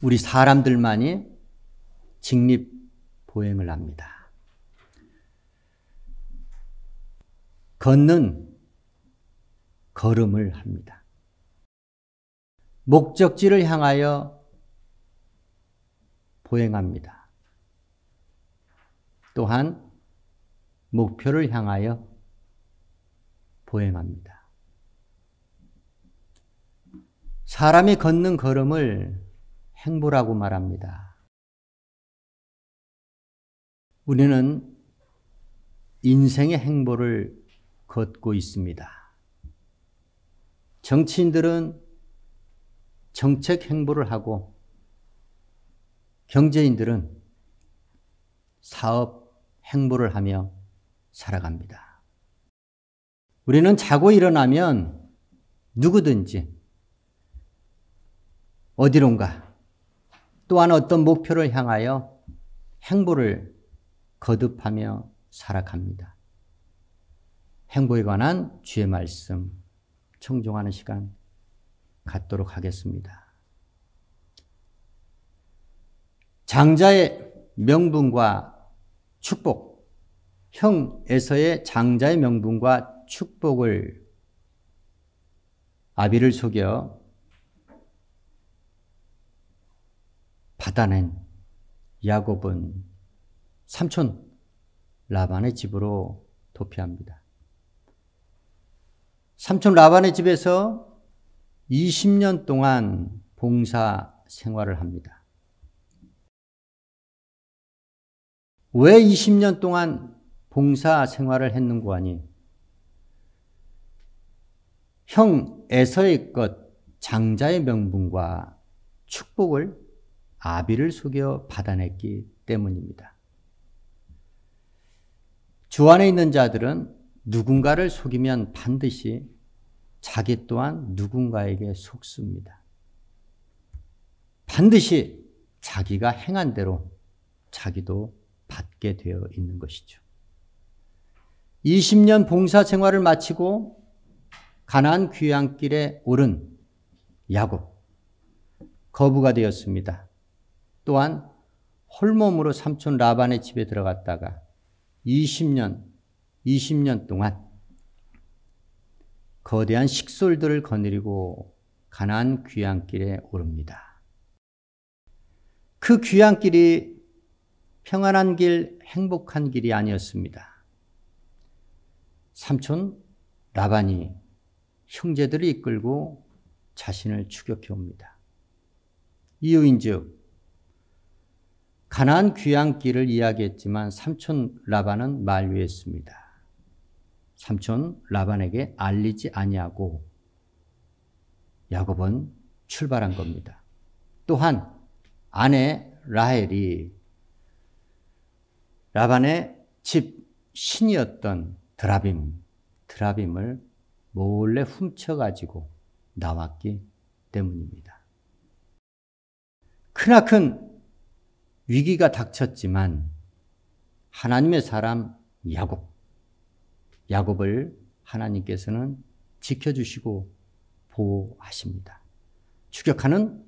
우리 사람들만이 직립보행을 합니다. 걷는 걸음을 합니다. 목적지를 향하여 보행합니다. 또한 목표를 향하여 보행합니다. 사람이 걷는 걸음을 행보라고 말합니다. 우리는 인생의 행보를 걷고 있습니다. 정치인들은 정책 행보를 하고 경제인들은 사업 행보를 하며 살아갑니다. 우리는 자고 일어나면 누구든지 어디론가 또한 어떤 목표를 향하여 행보를 거듭하며 살아갑니다. 행보에 관한 주의 말씀 청종하는 시간 갖도록 하겠습니다. 장자의 명분과 축복, 형 에서의 장자의 명분과 축복을 아비를 속여 받아낸 야곱은 삼촌 라반의 집으로 도피합니다. 삼촌 라반의 집에서 20년 동안 봉사 생활을 합니다. 왜 20년 동안 봉사 생활을 했는고 하니 형 에서의 것 장자의 명분과 축복을 아비를 속여 받아냈기 때문입니다. 주 안에 있는 자들은 누군가를 속이면 반드시 자기 또한 누군가에게 속습니다. 반드시 자기가 행한 대로 자기도 받게 되어 있는 것이죠. 20년 봉사 생활을 마치고 가나안 귀향길에 오른 야곱, 거부가 되었습니다. 또한 홀몸으로 삼촌 라반의 집에 들어갔다가 20년 동안 거대한 식솔들을 거느리고 가나안 귀향길에 오릅니다. 그 귀향길이 평안한 길, 행복한 길이 아니었습니다. 삼촌 라반이 형제들을 이끌고 자신을 추격해 옵니다. 이유인즉 가나안 귀향길을 이야기했지만 삼촌 라반은 만류했습니다. 삼촌 라반에게 알리지 아니하고 야곱은 출발한 겁니다. 또한 아내 라헬이 라반의 집 신이었던 드라빔을 몰래 훔쳐가지고 나왔기 때문입니다. 크나큰 위기가 닥쳤지만 하나님의 사람 야곱을 하나님께서는 지켜주시고 보호하십니다. 추격하는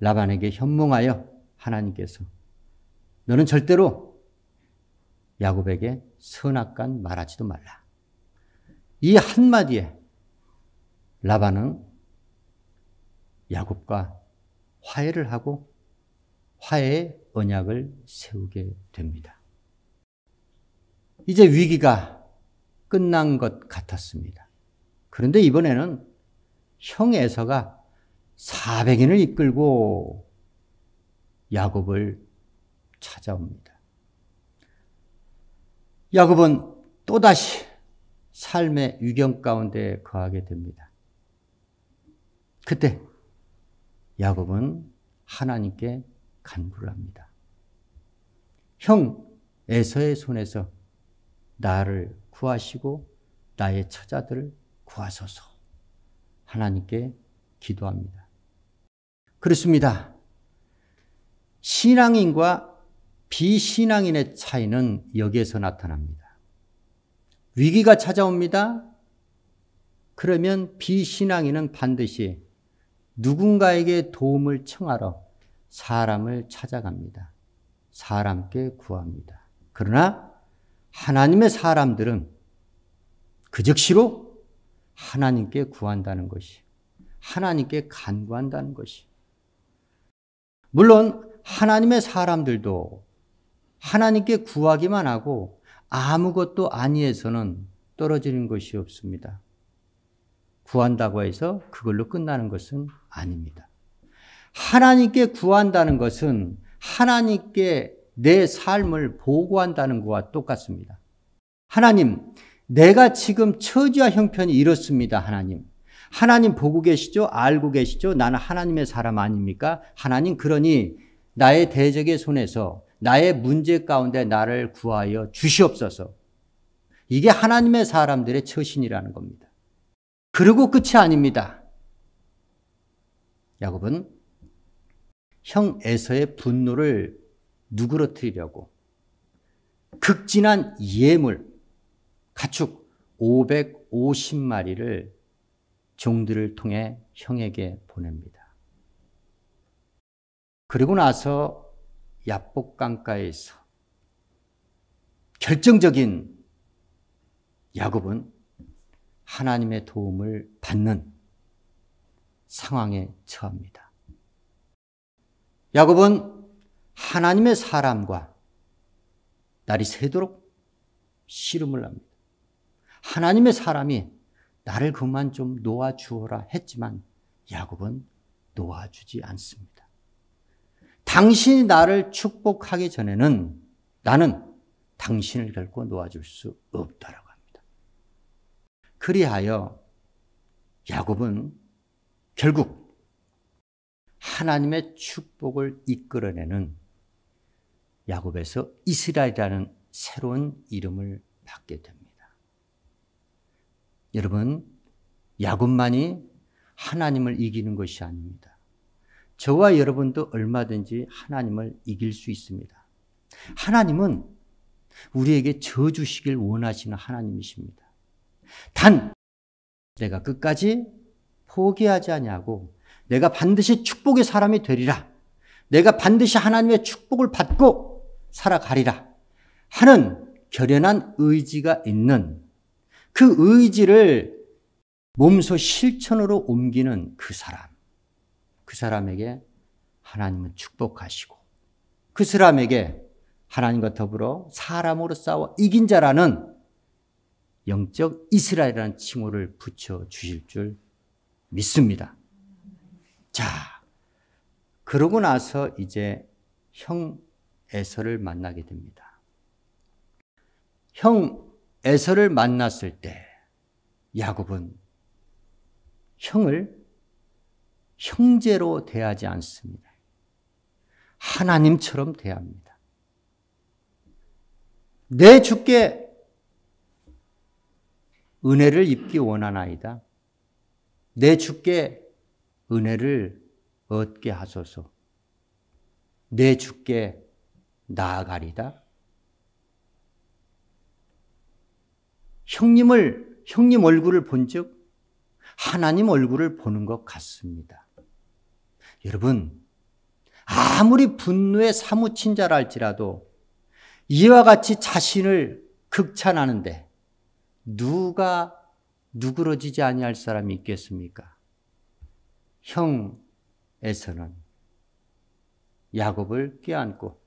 라반에게 현몽하여 하나님께서 너는 절대로 야곱에게 선악간 말하지도 말라. 이 한마디에 라반은 야곱과 화해를 하고 화해의 언약을 세우게 됩니다. 이제 위기가 끝난 것 같았습니다. 그런데 이번에는 형 에서가 400인을 이끌고 야곱을 찾아옵니다. 야곱은 또다시 삶의 위경 가운데 거하게 됩니다. 그때 야곱은 하나님께 간구를 합니다. 형 에서의 손에서 나를 구하시고 나의 처자들을 구하소서. 하나님께 기도합니다. 그렇습니다. 신앙인과 비신앙인의 차이는 여기에서 나타납니다. 위기가 찾아옵니다. 그러면 비신앙인은 반드시 누군가에게 도움을 청하러 사람을 찾아갑니다. 사람께 구합니다. 그러나 하나님의 사람들은 그 즉시로 하나님께 구한다는 것이, 하나님께 간구한다는 것이. 물론 하나님의 사람들도 하나님께 구하기만 하고 아무것도 아니해서는 떨어지는 것이 없습니다. 구한다고 해서 그걸로 끝나는 것은 아닙니다. 하나님께 구한다는 것은 하나님께 내 삶을 보고한다는 것과 똑같습니다. 하나님, 내가 지금 처지와 형편이 이렇습니다. 하나님 보고 계시죠? 알고 계시죠? 나는 하나님의 사람 아닙니까? 하나님, 그러니 나의 대적의 손에서 나의 문제 가운데 나를 구하여 주시옵소서. 이게 하나님의 사람들의 처신이라는 겁니다. 그리고 끝이 아닙니다. 야곱은 형 에서의 분노를 누그러뜨리려고 극진한 예물, 가축 550마리를 종들을 통해 형에게 보냅니다. 그리고 나서 야복 강가에서 결정적인 야곱은 하나님의 도움을 받는 상황에 처합니다. 야곱은 하나님의 사람과 날이 새도록 씨름을 합니다. 하나님의 사람이 나를 그만 좀 놓아주어라 했지만 야곱은 놓아주지 않습니다. 당신이 나를 축복하기 전에는 나는 당신을 결코 놓아줄 수 없다라고 합니다. 그리하여 야곱은 결국 하나님의 축복을 이끌어내는 야곱에서 이스라엘이라는 새로운 이름을 받게 됩니다. 여러분, 야곱만이 하나님을 이기는 것이 아닙니다. 저와 여러분도 얼마든지 하나님을 이길 수 있습니다. 하나님은 우리에게 저 주시길 원하시는 하나님이십니다. 단 내가 끝까지 포기하지 아니하고 내가 반드시 축복의 사람이 되리라, 내가 반드시 하나님의 축복을 받고 살아가리라 하는 결연한 의지가 있는, 그 의지를 몸소 실천으로 옮기는 그 사람에게 하나님은 축복하시고, 그 사람에게 하나님과 더불어 사람으로 싸워 이긴 자라는 영적 이스라엘이라는 칭호를 붙여주실 줄 믿습니다. 자, 그러고 나서 이제 형 에서를 만나게 됩니다. 형 에서를 만났을 때 야곱은 형을 형제로 대하지 않습니다. 하나님처럼 대합니다. 내 주께 은혜를 입기 원하나이다. 내 주께 은혜를 얻게 하소서. 내 주께 나아가리다. 형님 얼굴을 본즉 하나님 얼굴을 보는 것 같습니다. 여러분, 아무리 분노에 사무친 자라 할지라도 이와 같이 자신을 극찬하는데 누가 누그러지지 아니할 사람이 있겠습니까? 형 에서는 야곱을 껴안고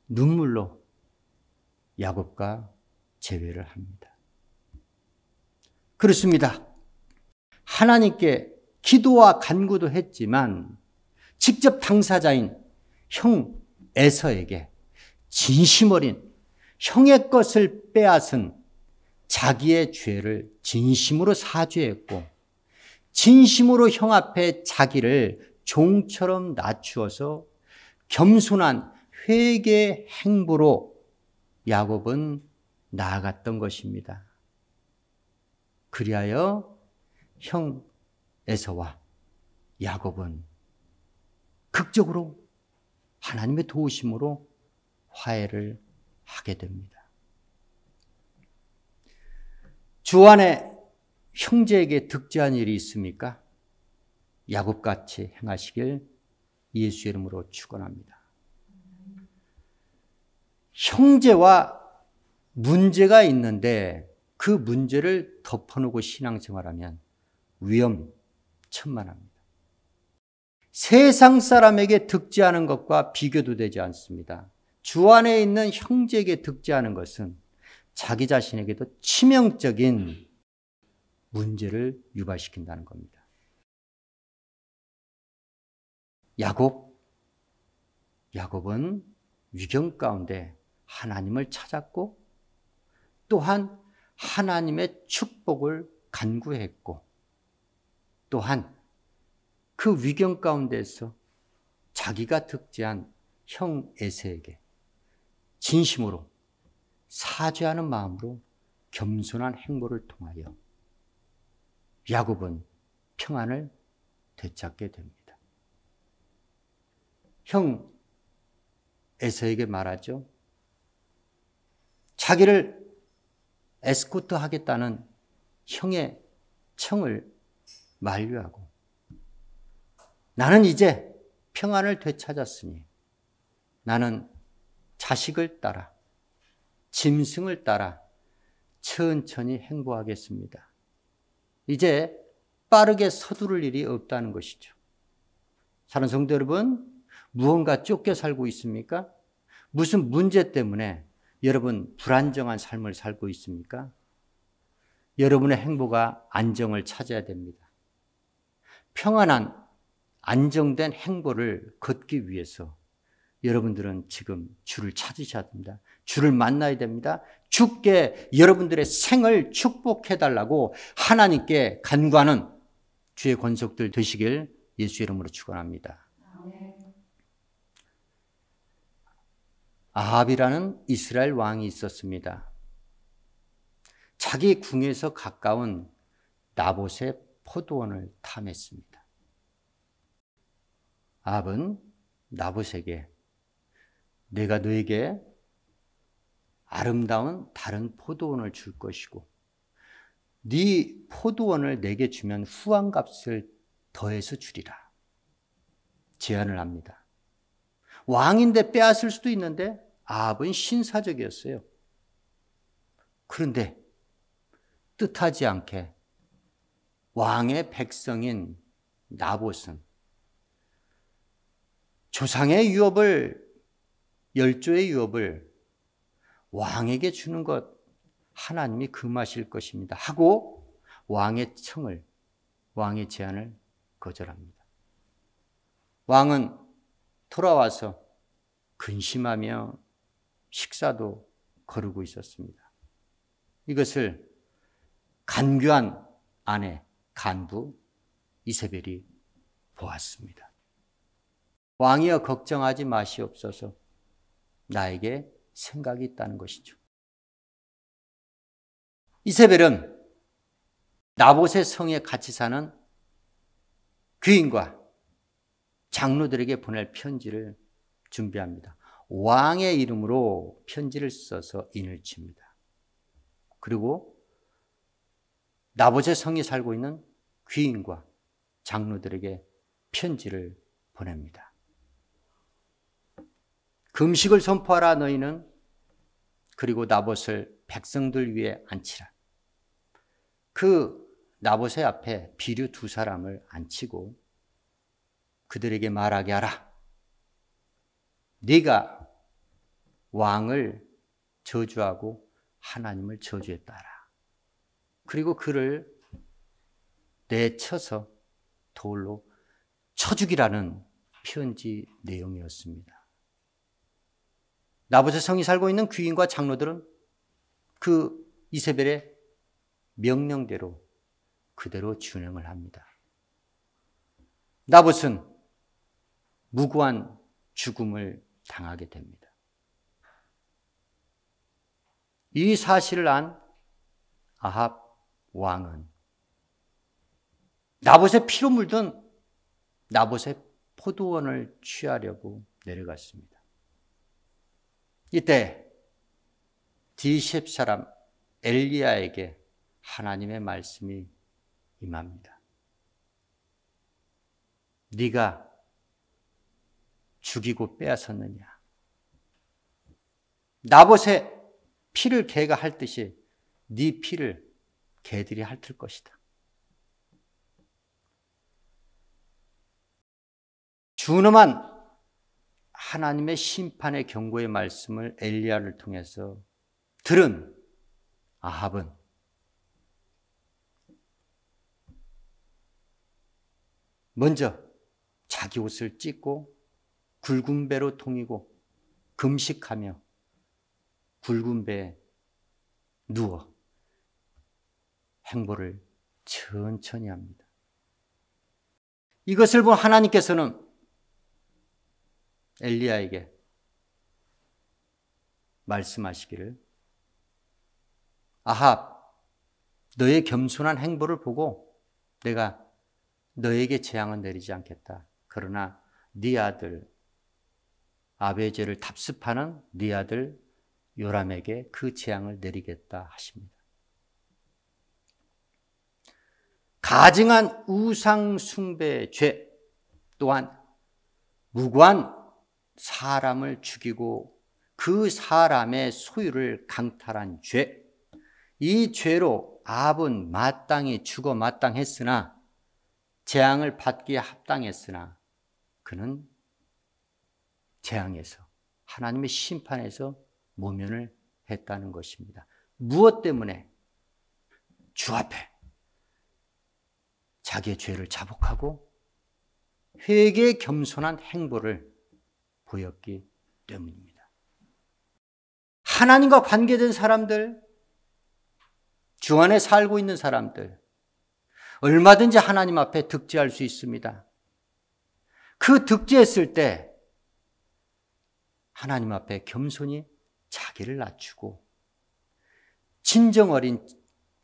눈물로 야곱과 재회를 합니다. 그렇습니다. 하나님께 기도와 간구도 했지만 직접 당사자인 형 에서에게 진심 어린 형의 것을 빼앗은 자기의 죄를 진심으로 사죄했고, 진심으로 형 앞에 자기를 종처럼 낮추어서 겸손한 회개의 행보로 야곱은 나아갔던 것입니다. 그리하여 형 에서와 야곱은 극적으로 하나님의 도우심으로 화해를 하게 됩니다. 주 안에 형제에게 득제한 일이 있습니까? 야곱같이 행하시길 예수 이름으로 축원합니다. 형제와 문제가 있는데 그 문제를 덮어놓고 신앙생활하면 위험천만합니다. 세상 사람에게 득지하는 것과 비교도 되지 않습니다. 주 안에 있는 형제에게 득지하는 것은 자기 자신에게도 치명적인 문제를 유발시킨다는 겁니다. 야곱은 위경 가운데 하나님을 찾았고 또한 하나님의 축복을 간구했고 또한 그 위경 가운데서 자기가 득지한 형 에서에게 진심으로 사죄하는 마음으로 겸손한 행보를 통하여 야곱은 평안을 되찾게 됩니다. 형 에서에게 말하죠. 자기를 에스코트 하겠다는 형의 청을 만류하고 나는 이제 평안을 되찾았으니 나는 자식을 따라 짐승을 따라 천천히 행보하겠습니다. 이제 빠르게 서두를 일이 없다는 것이죠. 사랑하는 성도 여러분, 무언가 쫓겨 살고 있습니까? 무슨 문제 때문에 여러분 불안정한 삶을 살고 있습니까? 여러분의 행보가 안정을 찾아야 됩니다. 평안한 안정된 행보를 걷기 위해서 여러분들은 지금 주를 찾으셔야 됩니다. 주를 만나야 됩니다. 주께 여러분들의 생을 축복해달라고 하나님께 간구하는 주의 권속들 되시길 예수 이름으로 축원합니다. 아합이라는 이스라엘 왕이 있었습니다. 자기 궁에서 가까운 나봇의 포도원을 탐했습니다. 아합은 나봇에게 내가 너에게 아름다운 다른 포도원을 줄 것이고 네 포도원을 내게 주면 후한값을 더해서 주리라 제안을 합니다. 왕인데 빼앗을 수도 있는데 아합은 신사적이었어요. 그런데 뜻하지 않게 왕의 백성인 나봇은 조상의 유업을, 열조의 유업을 왕에게 주는 것 하나님이 금하실 것입니다 하고 왕의 제안을 거절합니다. 왕은 돌아와서 근심하며 식사도 거르고 있었습니다. 이것을 간교한 아내 간부 이세벨이 보았습니다. 왕이여 걱정하지 마시옵소서. 나에게 생각이 있다는 것이죠. 이세벨은 나봇의 성에 같이 사는 귀인과 장로들에게 보낼 편지를 준비합니다. 왕의 이름으로 편지를 써서 인을 칩니다. 그리고 나봇의 성에 살고 있는 귀인과 장로들에게 편지를 보냅니다. 금식을 선포하라 너희는. 그리고 나봇을 백성들 위에 앉히라. 그 나봇의 앞에 비류 2사람을 앉히고 그들에게 말하게 하라. 네가 왕을 저주하고 하나님을 저주했다라. 그리고 그를 내쳐서 돌로 쳐 죽이라는 편지 내용이었습니다. 나봇의 성이 살고 있는 귀인과 장로들은 그 이세벨의 명령대로 그대로 준행을 합니다. 나봇은 무고한 죽음을 당하게 됩니다. 이 사실을 안 아합 왕은 나봇의 피로 물든 나봇의 포도원을 취하려고 내려갔습니다. 이때 디셉 사람 엘리야에게 하나님의 말씀이 임합니다. 네가 죽이고 빼앗았느냐? 나봇의 피를 개가 핥듯이 네 피를 개들이 핥을 것이다. 준엄한 하나님의 심판의 경고의 말씀을 엘리야를 통해서 들은 아합은 먼저 자기 옷을 찢고 굵은 배로 통이고 금식하며 굵은 배에 누워 행보를 천천히 합니다. 이것을 본 하나님께서는 엘리야에게 말씀하시기를, 아합, 너의 겸손한 행보를 보고 내가 너에게 재앙은 내리지 않겠다. 그러나 네 아들 아베제를 답습하는 네 아들 요람에게 그 재앙을 내리겠다 하십니다. 가증한 우상 숭배의 죄 또한 무고한 사람을 죽이고 그 사람의 소유를 강탈한 죄, 이 죄로 아합은 마땅히 죽어 마땅했으나 재앙을 받기에 합당했으나 그는 재앙에서 하나님의 심판에서 모면을 했다는 것입니다. 무엇 때문에? 주 앞에 자기의 죄를 자복하고 회개의 겸손한 행보를 보였기 때문입니다. 하나님과 관계된 사람들, 주 안에 살고 있는 사람들, 얼마든지 하나님 앞에 득죄할 수 있습니다. 그 득죄했을 때 하나님 앞에 겸손히 자기를 낮추고 진정 어린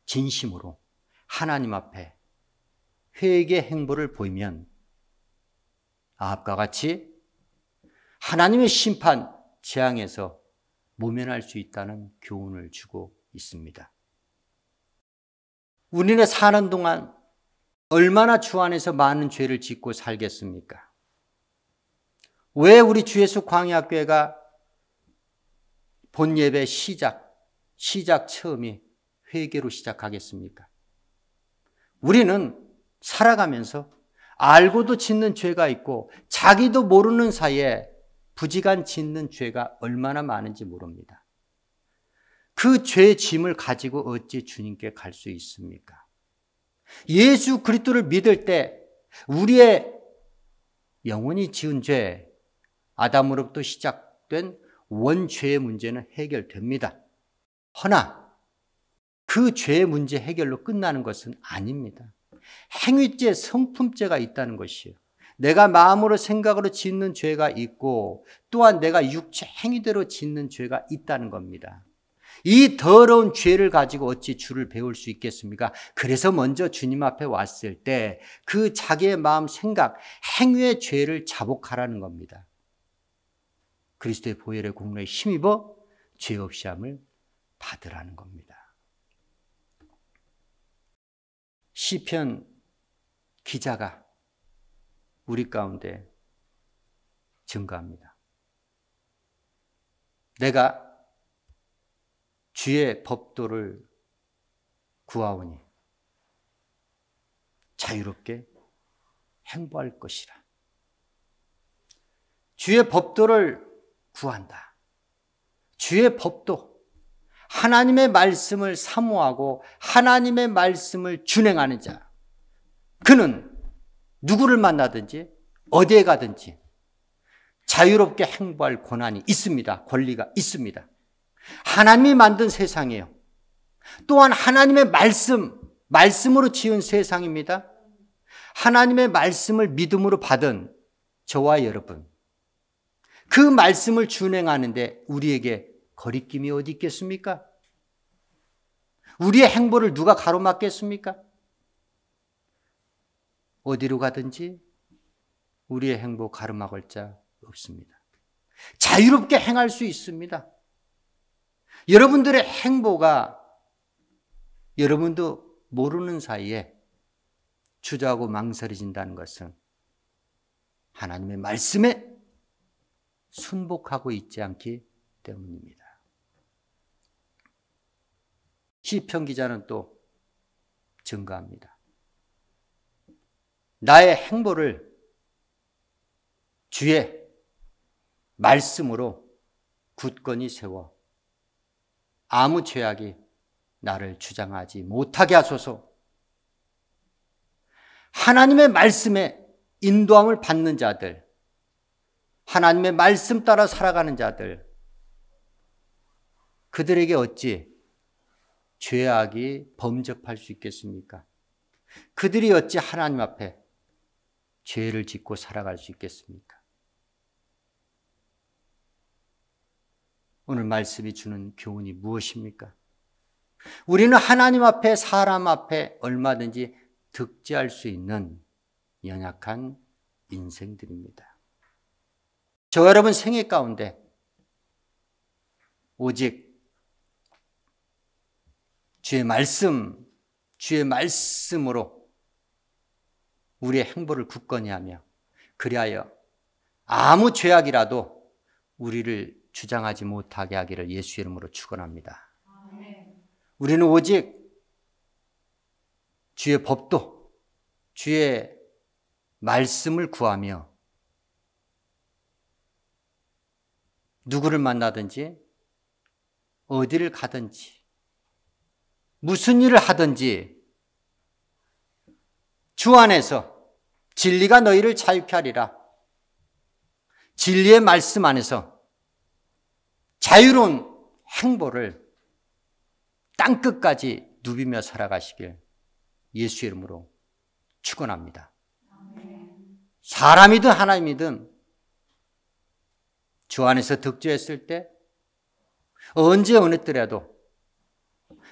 진심으로 하나님 앞에 회개 행보를 보이면 아합과 같이 하나님의 심판, 재앙에서 모면할 수 있다는 교훈을 주고 있습니다. 우리는 사는 동안 얼마나 주 안에서 많은 죄를 짓고 살겠습니까? 왜 우리 주 예수 광야교회가 본 예배 시작 처음이 회개로 시작하겠습니까? 우리는 살아가면서 알고도 짓는 죄가 있고 자기도 모르는 사이에 부지간 짓는 죄가 얼마나 많은지 모릅니다. 그 죄의 짐을 가지고 어찌 주님께 갈 수 있습니까? 예수 그리스도를 믿을 때 우리의 영원히 지은 죄, 아담으로부터 시작된 원죄의 문제는 해결됩니다. 허나 그 죄의 문제 해결로 끝나는 것은 아닙니다. 행위죄, 성품죄가 있다는 것이에요. 내가 마음으로 생각으로 짓는 죄가 있고 또한 내가 육체 행위대로 짓는 죄가 있다는 겁니다. 이 더러운 죄를 가지고 어찌 주를 배울 수 있겠습니까? 그래서 먼저 주님 앞에 왔을 때 그 자기의 마음, 생각, 행위의 죄를 자복하라는 겁니다. 그리스도의 보혈의 공로에 힘입어 죄 없이 함을 받으라는 겁니다. 시편 기자가 우리 가운데 증가합니다. 내가 주의 법도를 구하오니 자유롭게 행보할 것이라. 주의 법도를 구한다. 주의 법도, 하나님의 말씀을 사모하고 하나님의 말씀을 준행하는 자, 그는 누구를 만나든지 어디에 가든지 자유롭게 행보할 권한이 있습니다. 권리가 있습니다. 하나님이 만든 세상이에요. 또한 하나님의 말씀으로 지은 세상입니다. 하나님의 말씀을 믿음으로 받은 저와 여러분, 그 말씀을 준행하는데 우리에게 거리낌이 어디 있겠습니까? 우리의 행보를 누가 가로막겠습니까? 어디로 가든지 우리의 행보 가로막을 자 없습니다. 자유롭게 행할 수 있습니다. 여러분들의 행보가 여러분도 모르는 사이에 주저하고 망설여진다는 것은 하나님의 말씀에 순복하고 있지 않기 때문입니다. 시편 기자는 또 증가합니다. 나의 행보를 주의 말씀으로 굳건히 세워 아무 죄악이 나를 주장하지 못하게 하소서. 하나님의 말씀에 인도함을 받는 자들, 하나님의 말씀 따라 살아가는 자들, 그들에게 어찌 죄악이 범접할 수 있겠습니까? 그들이 어찌 하나님 앞에 죄를 짓고 살아갈 수 있겠습니까? 오늘 말씀이 주는 교훈이 무엇입니까? 우리는 하나님 앞에, 사람 앞에 얼마든지 득죄할 수 있는 연약한 인생들입니다. 저 여러분 생애 가운데 오직 주의 말씀으로 우리의 행보를 굳건히 하며 그리하여 아무 죄악이라도 우리를 주장하지 못하게 하기를 예수 이름으로 축원합니다. 우리는 오직 주의 법도, 주의 말씀을 구하며 누구를 만나든지 어디를 가든지 무슨 일을 하든지 주 안에서 진리가 너희를 자유케 하리라. 진리의 말씀 안에서 자유로운 행보를 땅끝까지 누비며 살아가시길 예수 이름으로 축원합니다. 사람이든 하나님이든 주 안에서 득죄했을 때 언제 어느 때라도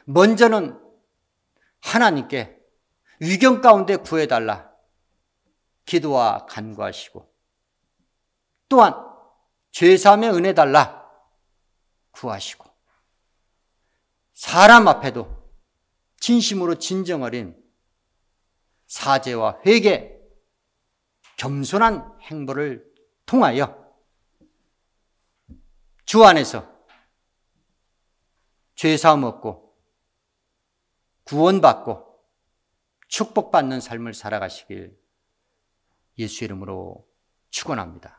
먼저는 하나님께 위경 가운데 구해달라 기도와 간구하시고 또한 죄사함의 은혜 달라 구하시고 사람 앞에도 진심으로 진정 어린 사죄와 회개, 겸손한 행보를 통하여 주 안에서 죄사함 얻고 구원받고 축복받는 삶을 살아가시길 예수 이름으로 축원합니다.